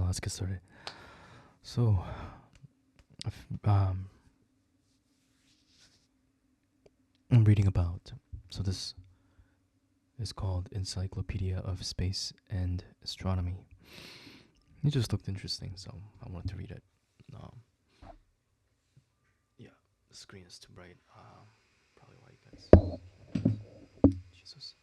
let's get started. So, um, I'm reading about. So this is called Encyclopedia of Space and Astronomy. It just looked interesting, so I wanted to read it. Um, yeah, the screen is too bright. Probably why you guys can't. Jesus.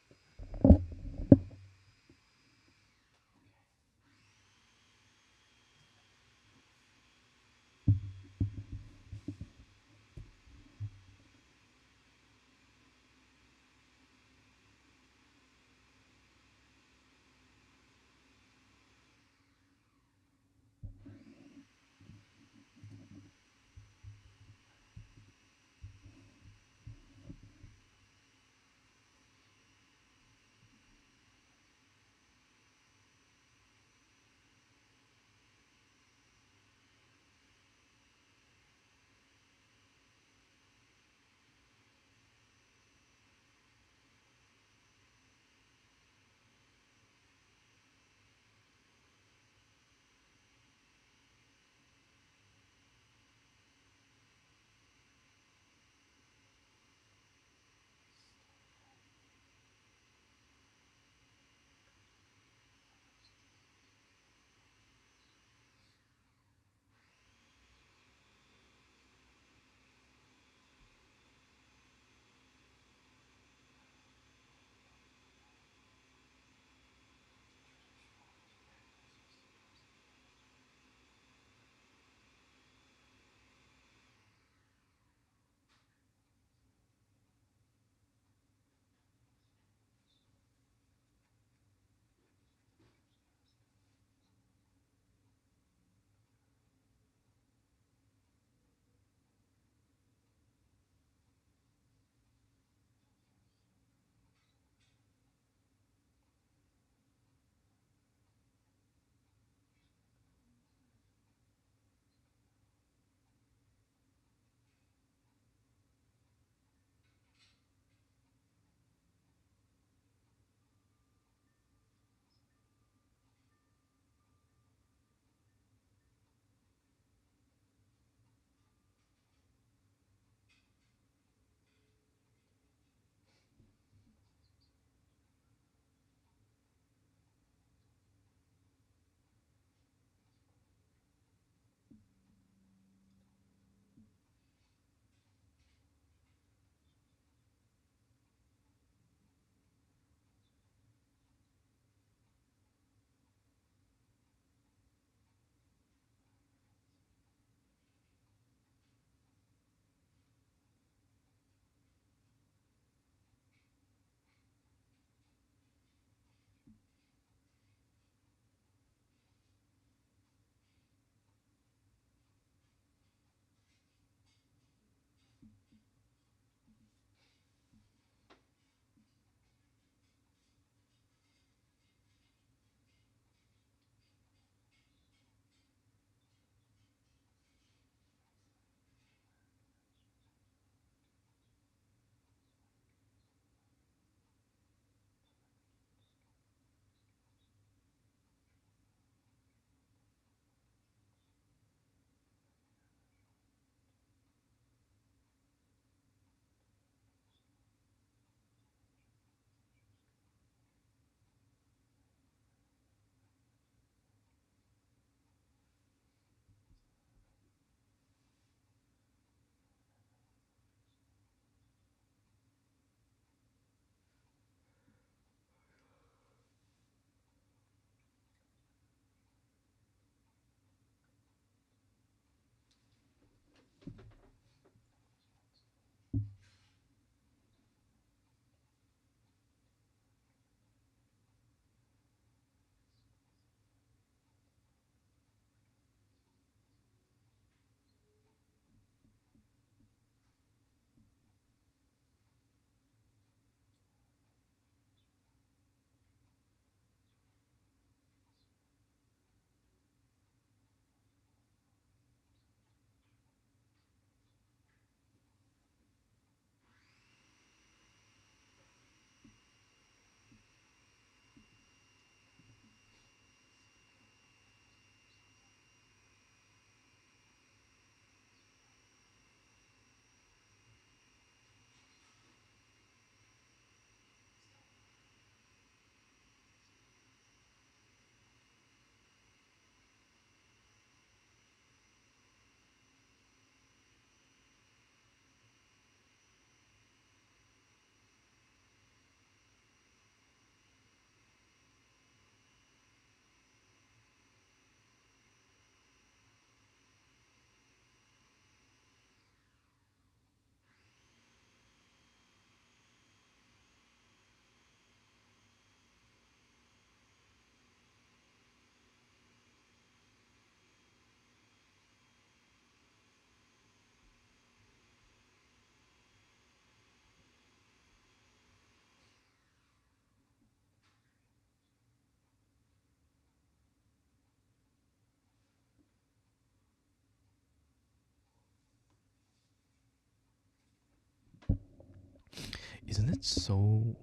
isn't it so?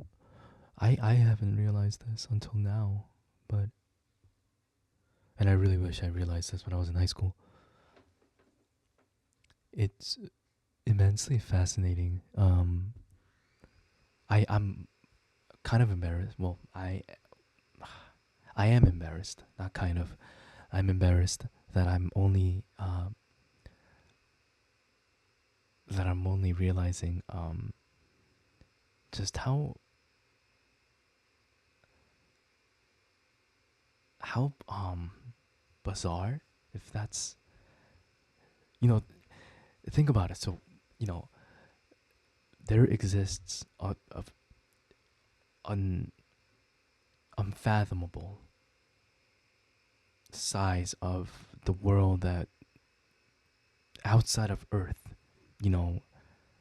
I haven't realized this until now, but and I really wish I realized this when I was in high school. It's immensely fascinating. I'm kind of embarrassed. Well, I am embarrassed. Not kind of. I'm embarrassed that I'm only realizing just how bizarre, if that's, you know, think about it. So, you know, there exists a un, unfathomable size of the world that outside of Earth, you know,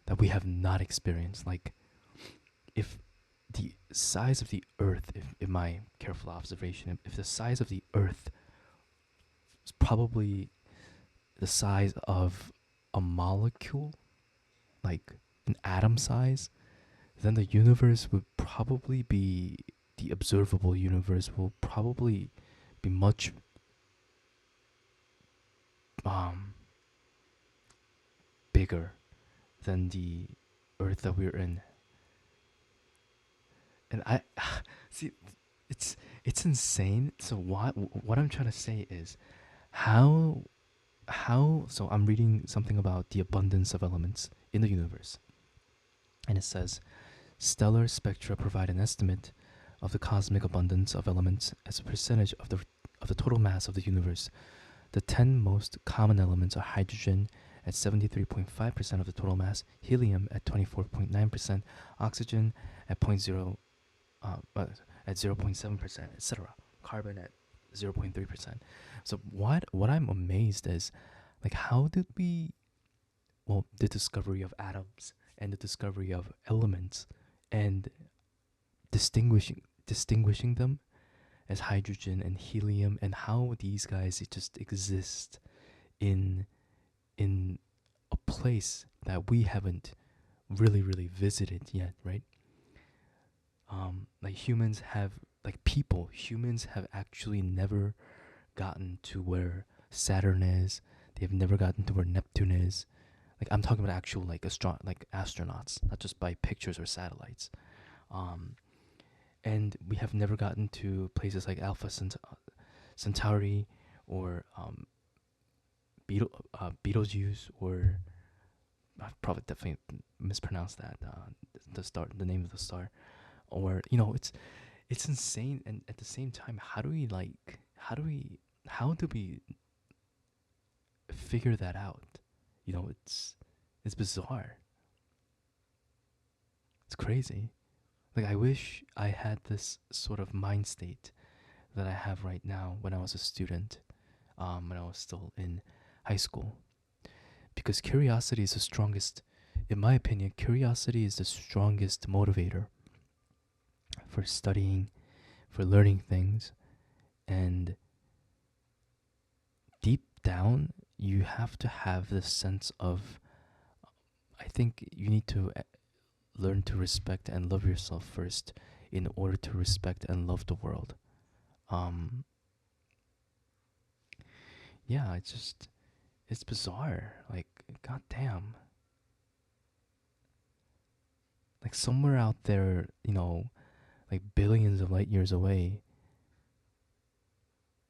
that we have not experienced. Like, if the size of the Earth, if in my careful observation, if the size of the Earth is probably the size of a molecule, like an atom size, then the universe would probably be the observable universe will probably be much um bigger than the Earth that we're in. And I see it's insane. So what I'm trying to say is how so I'm reading something about the abundance of elements in the universe. And it says stellar spectra provide an estimate of the cosmic abundance of elements as a percentage of the total mass of the universe. The 10 most common elements are hydrogen at 73.5% of the total mass, helium at 24.9%, oxygen at at 0.7%, etc. Carbon at 0.3%. So what I'm amazed is, like, how did we, well, the discovery of atoms and the discovery of elements and distinguishing them as hydrogen and helium, and how these guys just exist in in a place that we haven't really visited yet, right? Like humans have actually never gotten to where Saturn is. They've never gotten to where Neptune is. Like, I'm talking about actual, like, like astronauts, not just by pictures or satellites. Um, and we have never gotten to places like Centauri, or Betelgeuse, or I've probably definitely mispronounced that, the star, the name of the star, or, it's insane. And at the same time, how do we figure that out? It's bizarre. It's crazy. Like, I wish I had this sort of mind state that I have right now when I was a student, when I was still in high school. Because curiosity is the strongest, in my opinion, curiosity is the strongest motivator for studying, for learning things. And deep down, you have to have this sense of, I think you need to learn to respect and love yourself first in order to respect and love the world. Um, yeah, it's bizarre. Like, goddamn. Like, somewhere out there, like billions of light years away,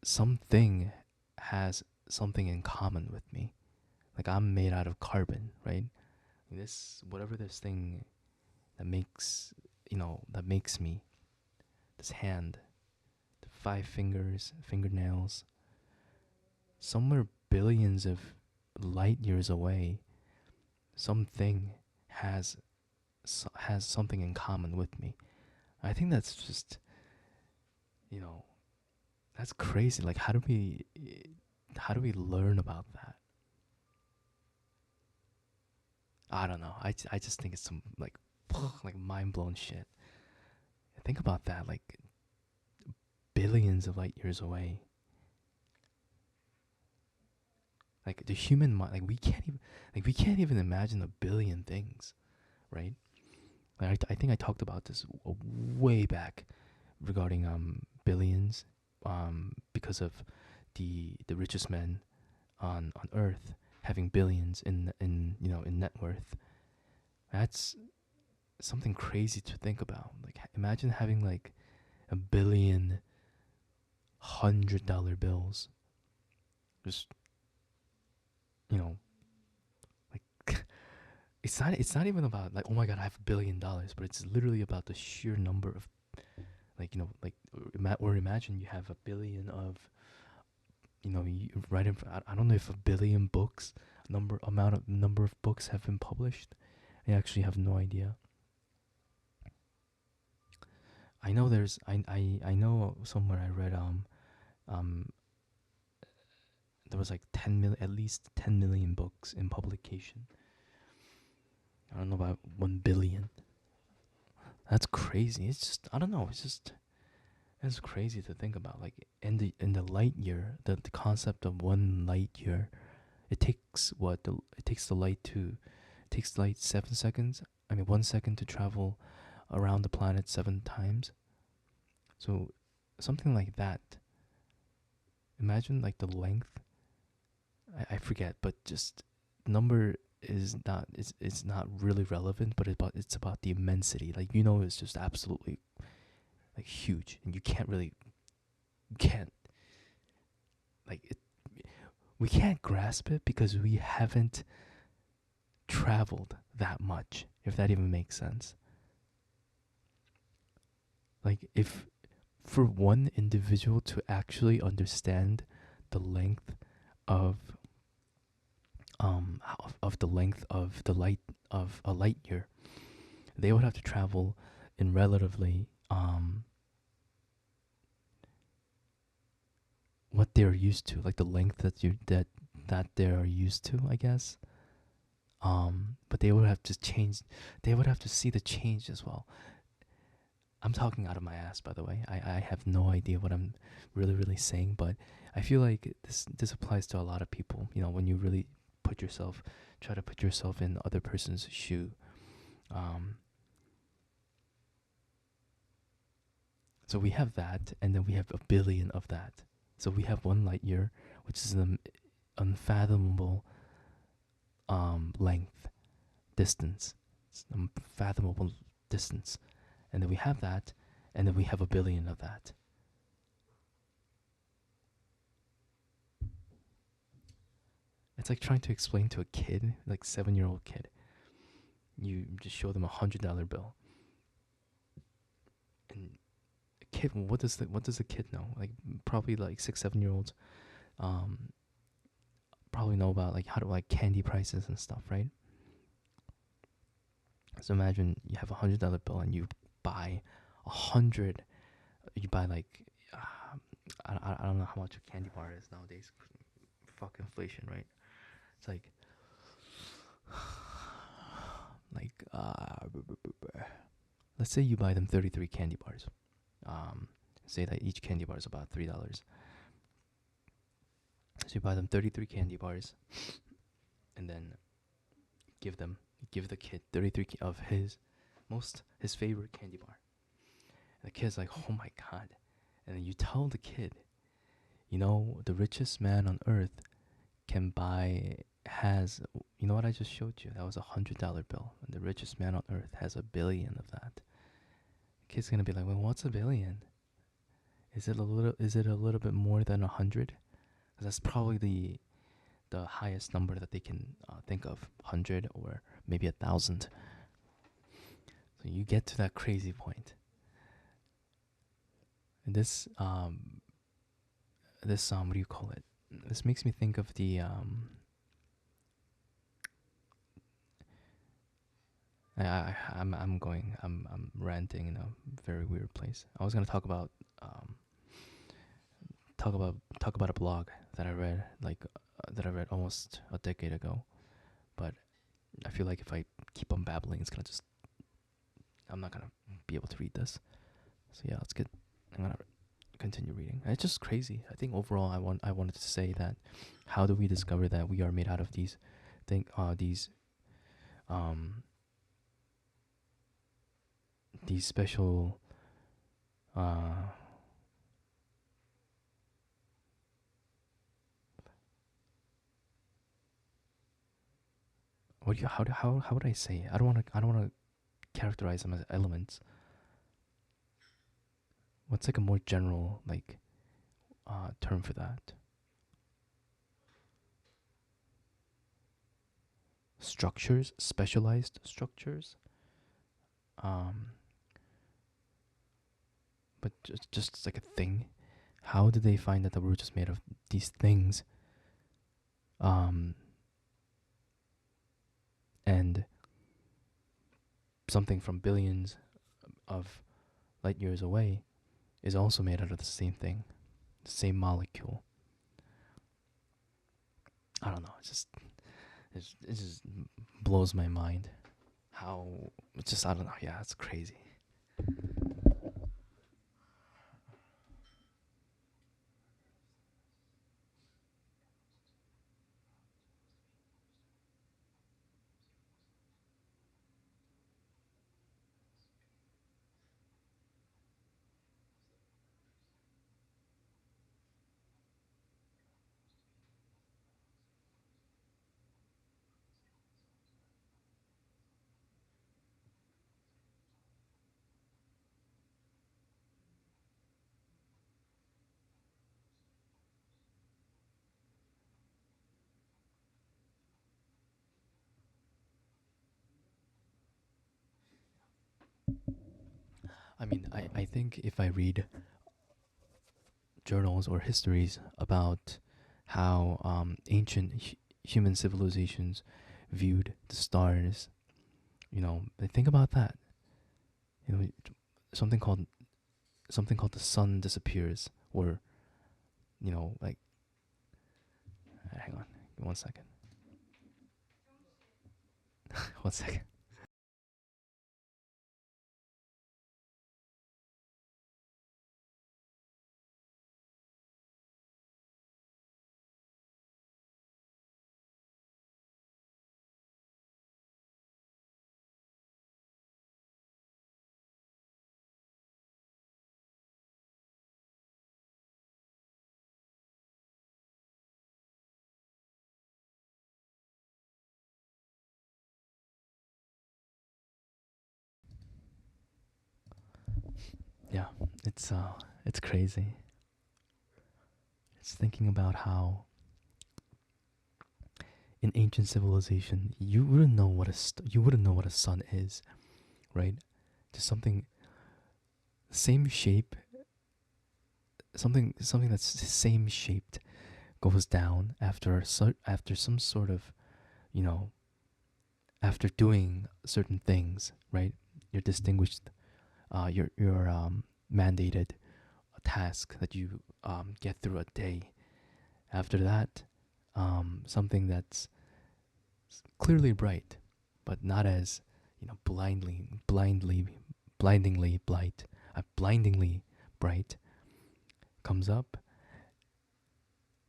something has something in common with me. Like, I'm made out of carbon, right? This, whatever this thing that makes, that makes me, this hand, the 5 fingers, fingernails, somewhere billions of light years away, something has has something in common with me. I think that's just, you know, that's crazy. Like, how do we learn about that? I don't know. I just think it's some, like, like, mind blown shit. Think about that. Like, billions of light years away. Like, the human mind. Like, we can't even imagine a billion things, right? I think I talked about this way back regarding billions, because of the richest men on Earth having billions in in net worth. That's something crazy to think about. Like imagine having like a billion $100 bills. Just you know, like it's not even about like, oh my god, I have $1 billion, but it's literally about the sheer number of, like, or imagine you have a billion of, you write in, I don't know if a billion books, number of books have been published. I actually have no idea. I know somewhere I read um there was like 10 million, at least 10 million books in publication. I don't know about 1 billion. That's crazy. It's just, I don't know, it's crazy to think about. Like in the light year, the concept of 1 light year, it takes the light to, it takes light 7 seconds. I mean 1 second to travel around the planet 7 times. So something like that. Imagine like the length. I forget, but just number is not, it's not really relevant, but it's about the immensity. Like, it's just absolutely like huge, and you can't like it. We can't grasp it because we haven't traveled that much. If that even makes sense. Like if for one individual to actually understand the length of of the length of the light of a light year, they would have to travel in relatively what they're used to, like the length that they are used to, I guess. But they would have to change. They would have to see the change as well. I'm talking out of my ass, by the way. I have no idea what I'm really saying, but I feel like this applies to a lot of people. When you really try to put yourself in the other person's shoe. Um, so we have that, and then we have a billion of that. So we have 1 light year, which is an unfathomable length, distance. It's an unfathomable distance. And then we have that, and then we have a billion of that. It's like trying to explain to a kid, like 7-year-old kid. You just show them $100 bill, and a kid, what does the kid know? Like probably like 6, 7 year olds, um, probably know about like how to like candy prices and stuff, right? So imagine you have $100 bill and you buy 100. You buy like I don't know how much a candy bar is nowadays. Fuck inflation, right? It's like let's say you buy them 33 candy bars. Um, say that each candy bar is about $3. So you buy them 33 candy bars, and then give the kid 33 of his favorite candy bar. And the kid's like, oh my god. And then you tell the kid, the richest man on earth can buy has you know what I just showed you? That was $100 bill, and the richest man on earth has a billion of that. The kid's gonna be like, well, what's a billion? Is it a little bit more than 100? Because that's probably the highest number that they can think of, 100 or maybe 1,000. So you get to that crazy point. And this what do you call it? This makes me think of the I'm ranting in a very weird place. I was gonna um talk about a blog that I read almost a decade ago, but I feel like if I keep on babbling, I'm not gonna be able to read this. So yeah, it's good. I'm gonna continue reading. It's just crazy. I think overall, I wanted to say that how do we discover that we are made out of these um these special uh, what do you how would I say? I don't want to characterize them as elements. What's like a more general like term for that? Structures, specialized structures. Um, but just like a thing. How did they find that the root is made of these things? Um, and something from billions of light years away is also made out of the same thing, the same molecule. I don't know. It just blows my mind. How it's just I don't know. Yeah, it's crazy. I mean, I think if I read journals or histories about how ancient human civilizations viewed the stars, think about that. You know, something called something called the sun disappears, or like hang on, 1 second, 1 second. Yeah, it's crazy. It's thinking about how in ancient civilization you wouldn't know what a sun is, right? Just something same shape, something that's same shaped goes down after some sort of you know after doing certain things, right? You're distinguished. You're mandated a task that you get through a day. After that, something that's clearly bright, but not as blindingly blindingly bright comes up,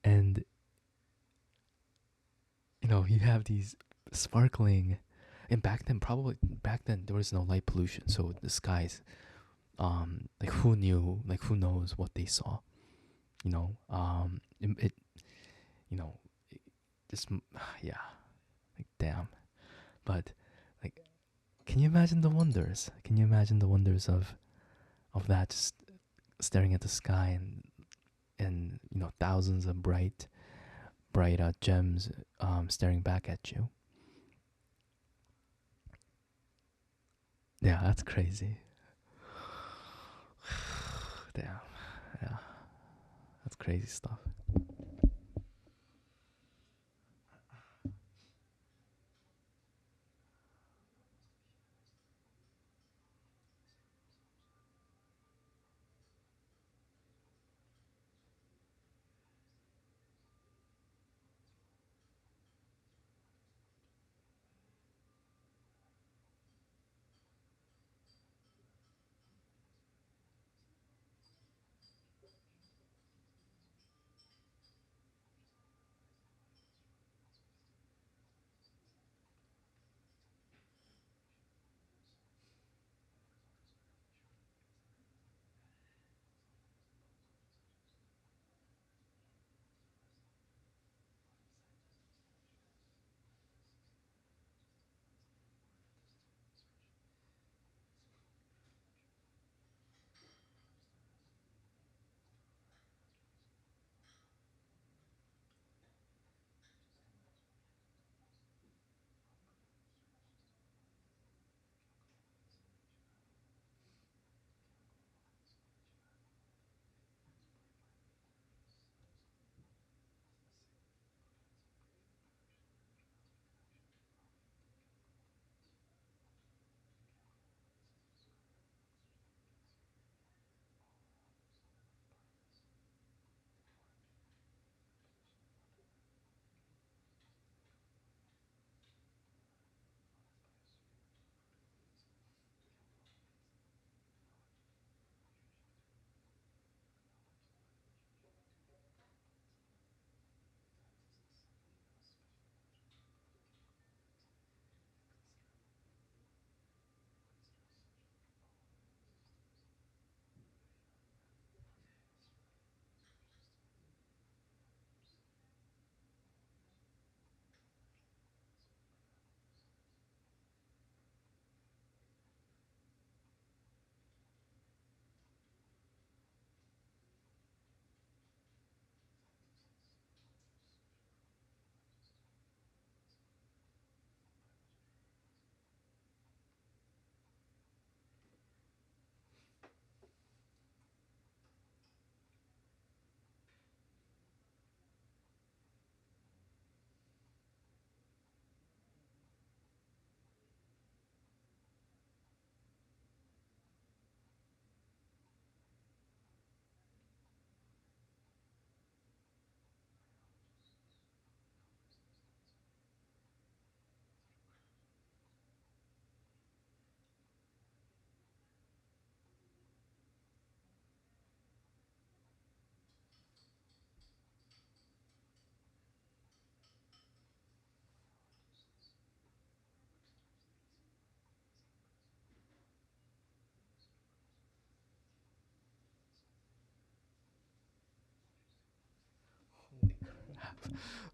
and you have these sparkling. And back then there was no light pollution, so the skies, like who knows what they saw, it you know it just yeah, like damn. But like, can you imagine the wonders? Can you imagine the wonders of that, just staring at the sky, and thousands of bright gems staring back at you. Yeah, that's crazy. Damn. Yeah, that's crazy stuff.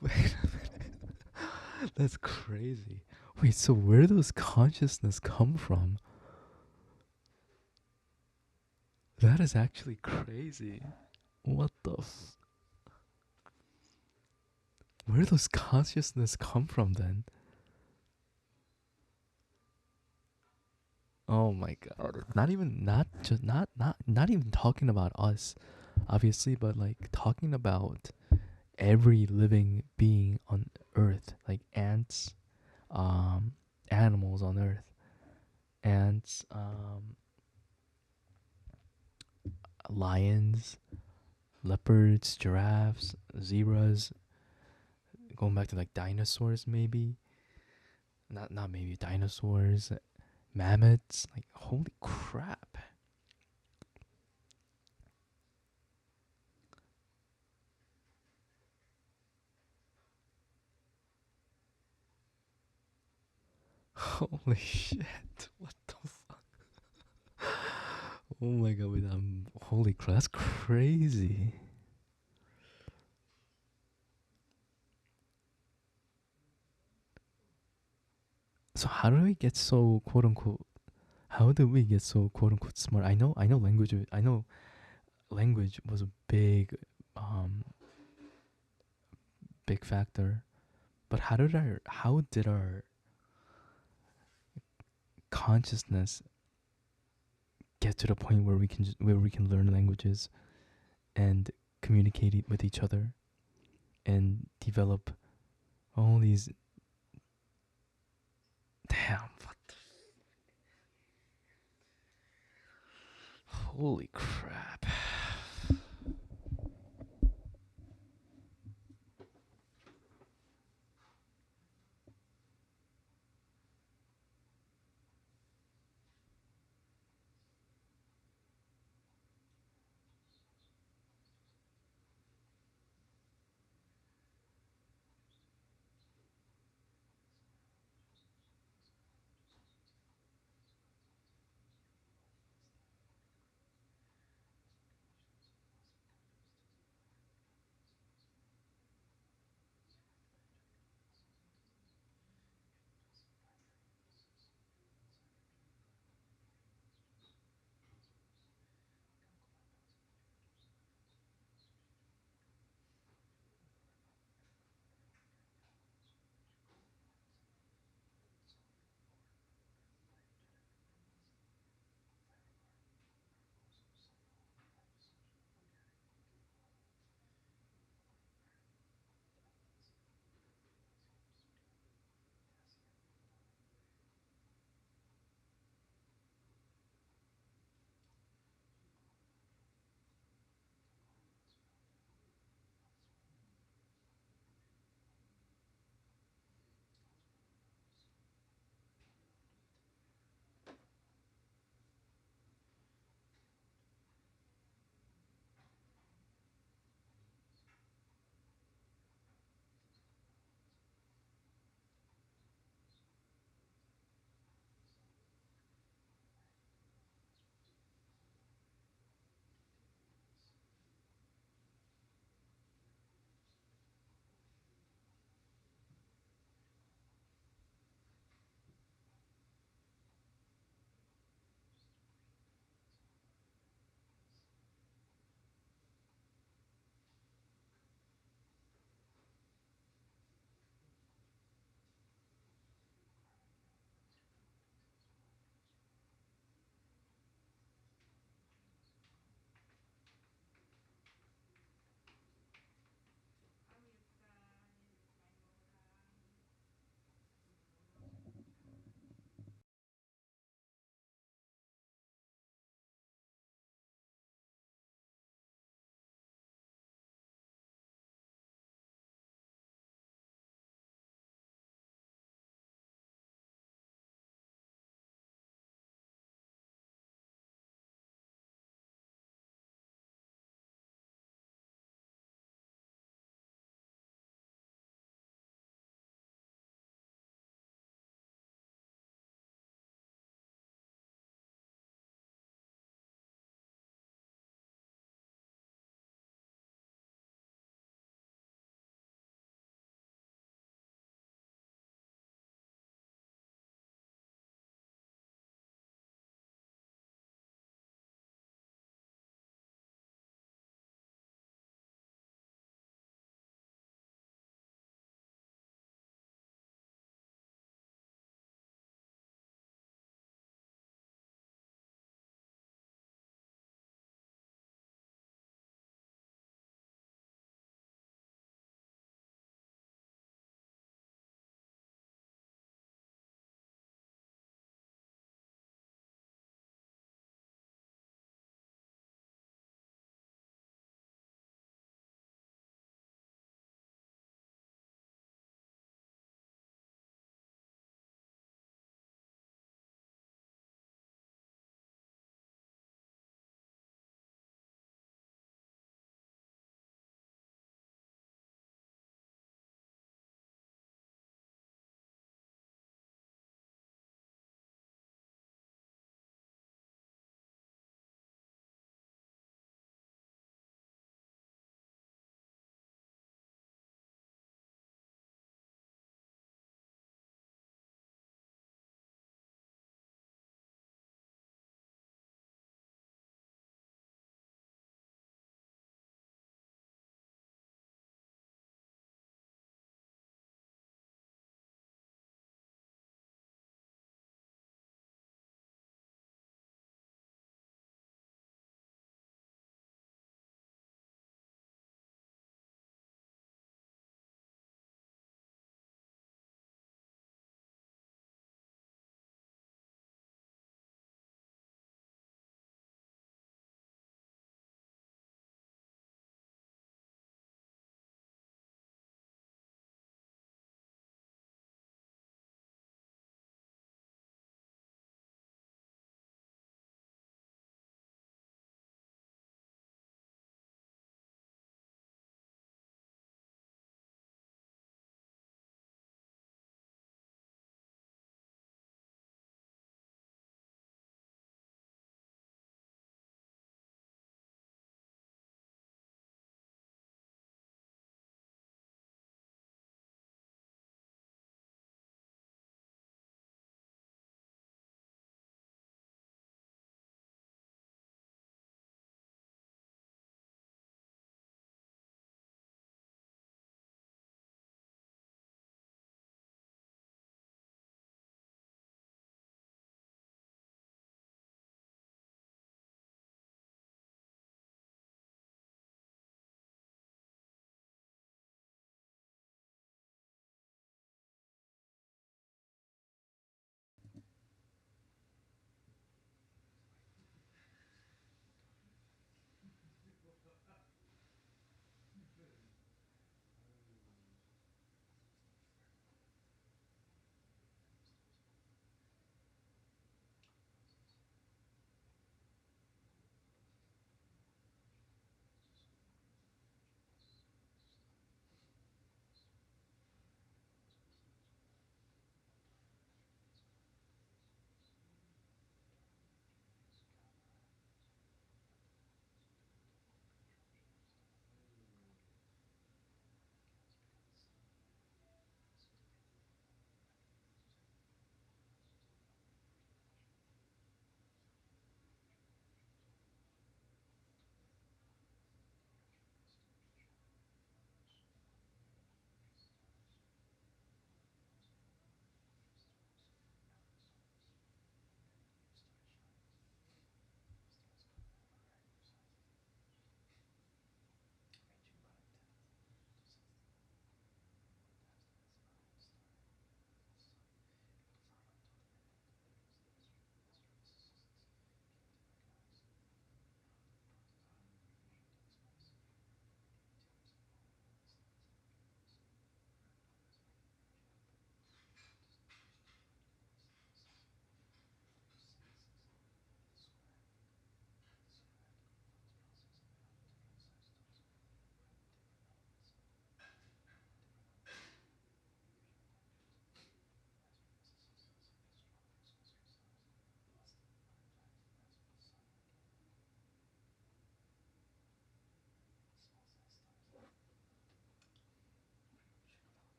Wait, that's crazy. Wait, so where those consciousness come from? That is actually crazy. What the where those consciousness come from then? Oh my god. Not even not just not even talking about us, obviously, but like talking about every living being on earth, like ants, um animals on earth. Ants, lions, leopards, giraffes, zebras, going back to like dinosaurs maybe. Not maybe dinosaurs, mammoths, like holy crap. Holy shit. What the fuck? Oh my god, wait, holy crap, that's crazy. So how do we get so quote unquote how did we get so quote unquote smart? I know language was a um big factor. But how did our consciousness get to the point where where we can learn languages and communicate with each other and develop all these damn holy crap.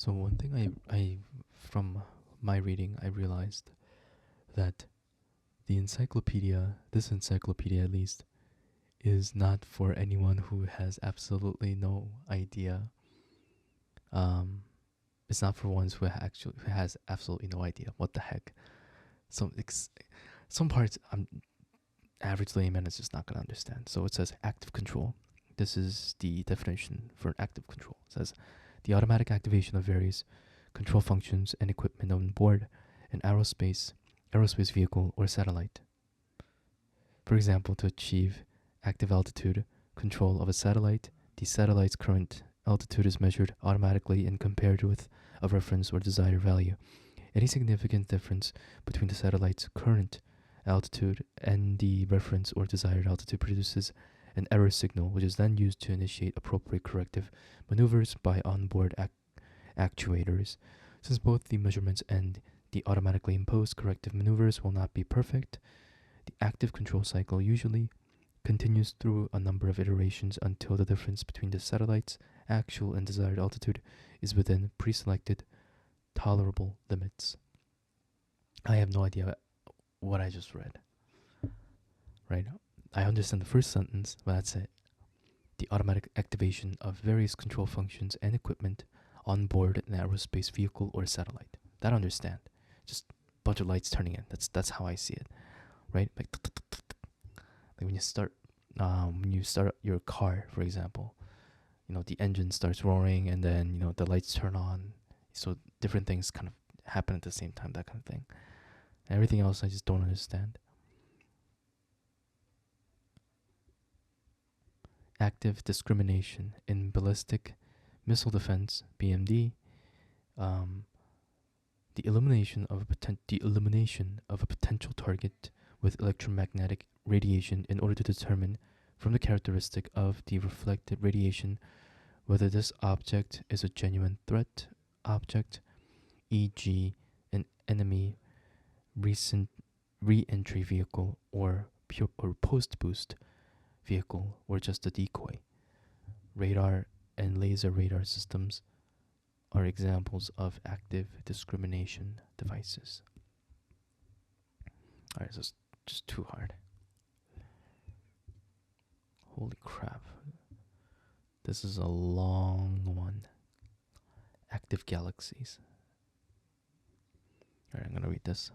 So one thing I from my reading I realized that this encyclopedia at least, is not for anyone who has absolutely no idea. Um, it's not for ones who has absolutely no idea what the heck. Some some parts average layman is just not gonna understand. So it says active control. This is the definition for an active control. It says the automatic activation of various control functions and equipment on board an aerospace vehicle or satellite. For example, to achieve active altitude control of a satellite, the satellite's current altitude is measured automatically and compared with a reference or desired value. Any significant difference between the satellite's current altitude and the reference or desired altitude produces an error signal, which is then used to initiate appropriate corrective maneuvers by onboard actuators. Since both the measurements and the automatically imposed corrective maneuvers will not be perfect, the active control cycle usually continues through a number of iterations until the difference between the satellite's actual and desired altitude is within pre-selected tolerable limits. I have no idea what I just read. Right? I understand the first sentence, but that's it. The automatic activation of various control functions and equipment on board an aerospace vehicle or satellite. That I understand. Just a bunch of lights turning in. That's how I see it. Right? Like when you start your car, for example, the engine starts roaring and then the lights turn on. So different things kind of happen at the same time. That kind of thing. And everything else I just don't understand. Active discrimination in ballistic missile defense (BMD). Um, the elimination of a potential target with electromagnetic radiation in order to determine from the characteristic of the reflected radiation whether this object is a genuine threat object, e.g., an enemy recent re-entry vehicle or post-boost vehicle, or just a decoy. Radar and laser radar systems are examples of active discrimination devices. Alright, so it's just too hard. Holy crap. This is a long one. Active galaxies. Alright, I'm gonna read this.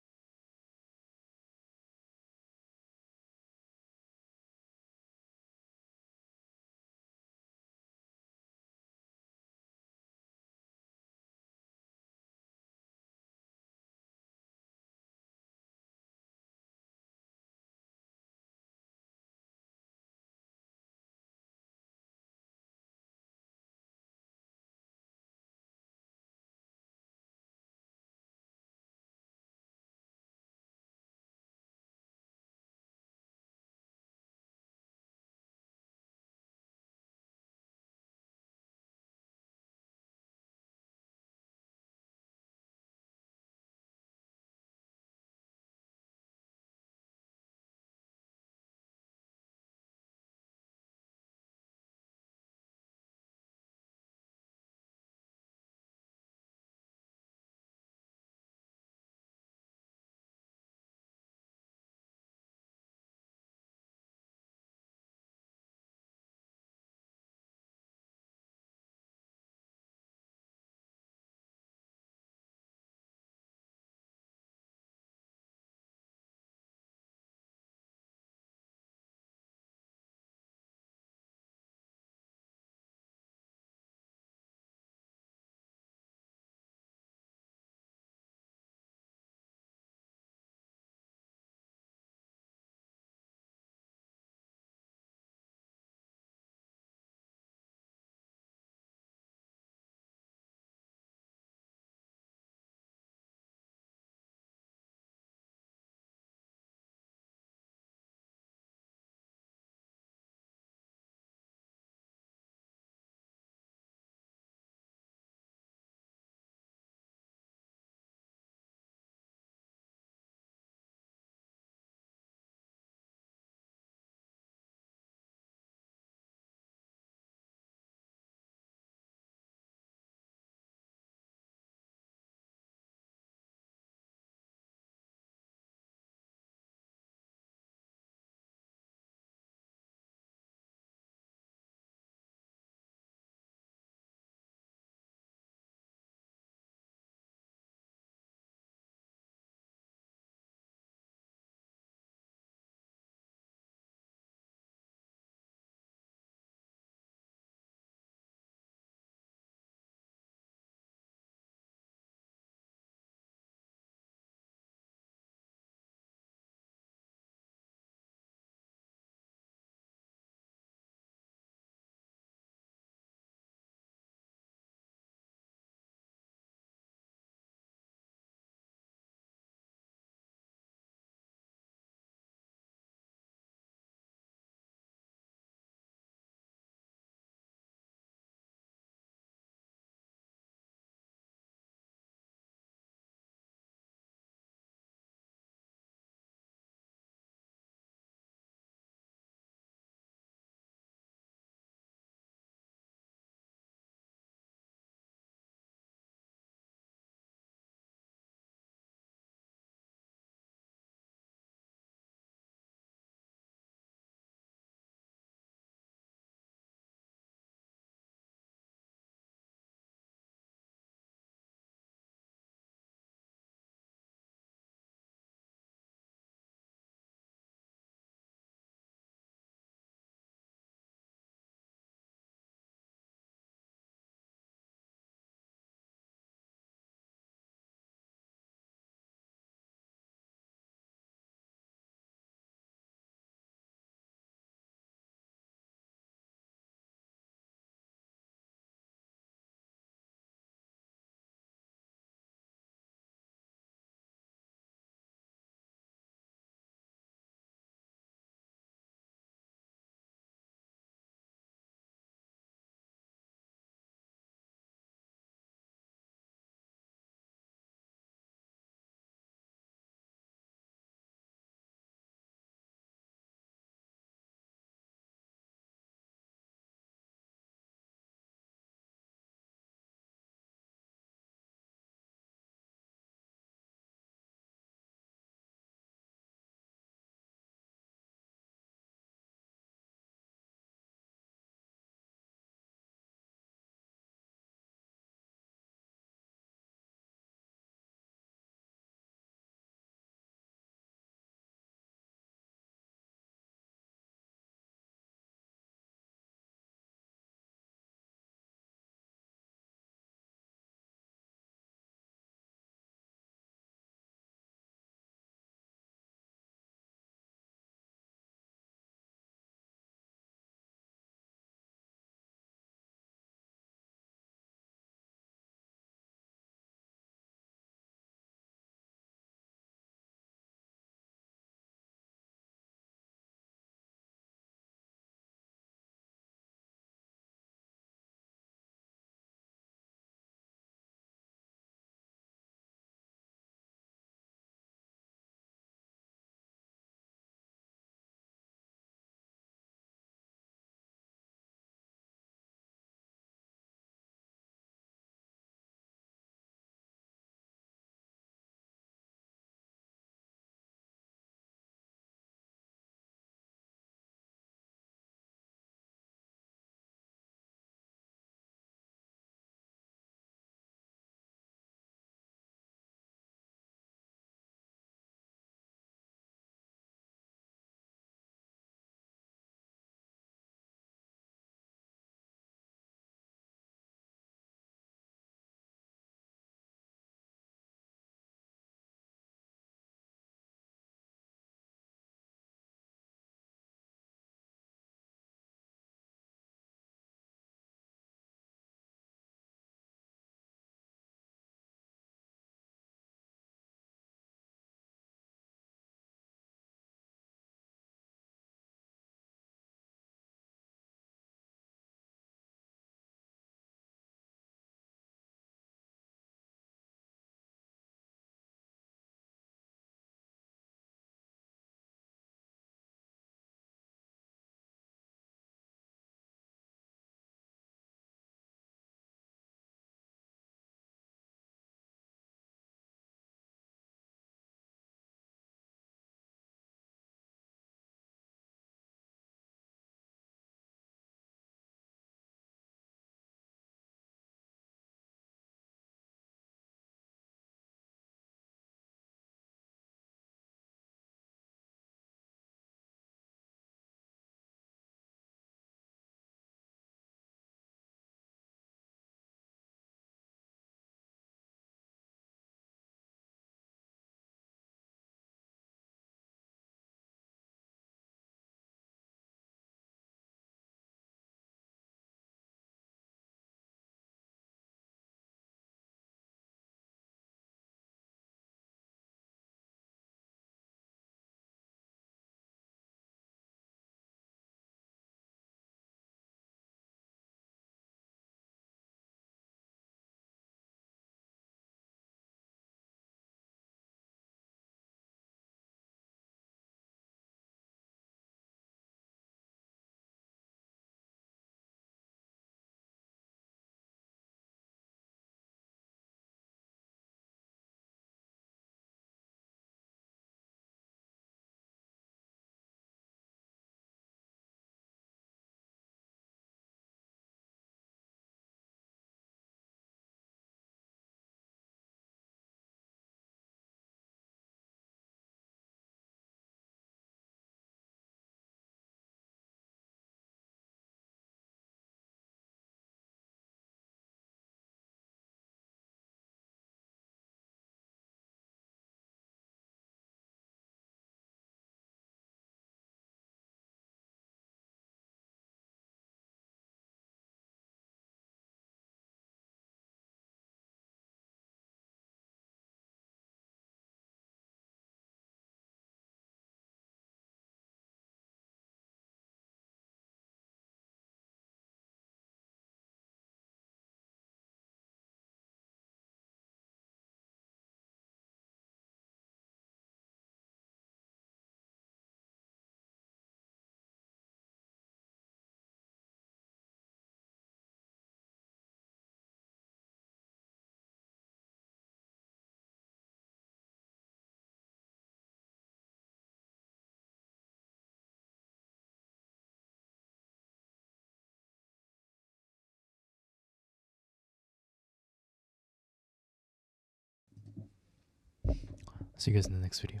See you guys in the next video.